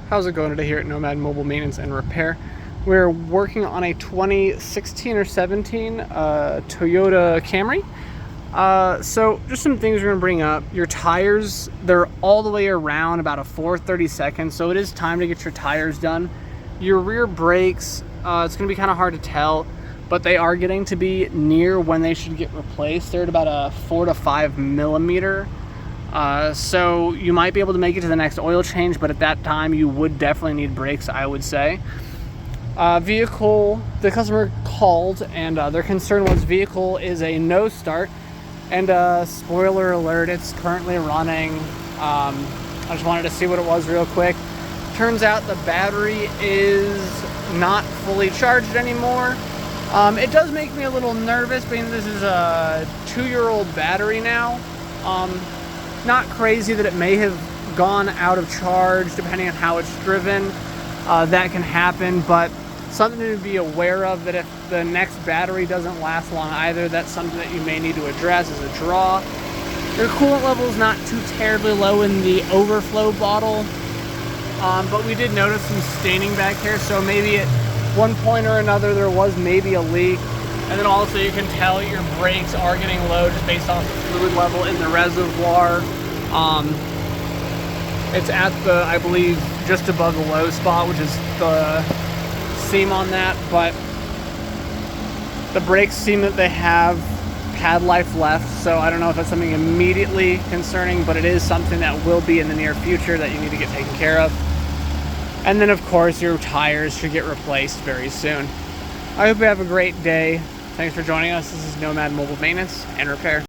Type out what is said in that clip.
How's it going today here at Nomad Mobile Maintenance and Repair? We're working on a 2016 or 17 Toyota Camry. So just some things we're gonna bring up. Your tires, they're all the way around about a 4/32, so it is time to get your tires done. Your rear brakes, it's gonna be kind of hard to tell, but they are getting to be near when they should get replaced. They're at about a 4 to 5 millimeter. So you might be able to make it to the next oil change, but at that time you would definitely need brakes, I would say. Vehicle, the customer called and their concern was vehicle is a no start, and spoiler alert, it's currently running. I just wanted to see what it was real quick. Turns out the battery is not fully charged anymore. It does make me a little nervous being this is a 2-year-old battery now. Not crazy that it may have gone out of charge depending on how it's driven. That can happen, but something to be aware of, that if the next battery doesn't last long either, that's something that you may need to address as a draw. Your coolant level is not too terribly low in the overflow bottle, but we did notice some staining back here, so maybe at one point or another there was maybe a leak. And then also you can tell your brakes are getting low just based on the fluid level in the reservoir. It's at the, I believe, just above the low spot, which is the seam on that, but the brakes seem that they have pad life left, so I don't know if that's something immediately concerning, but it is something that will be in the near future that you need to get taken care of. And then of course your tires should get replaced very soon. I hope you have a great day. Thanks for joining us. This is Nomad Mobile Maintenance and Repair.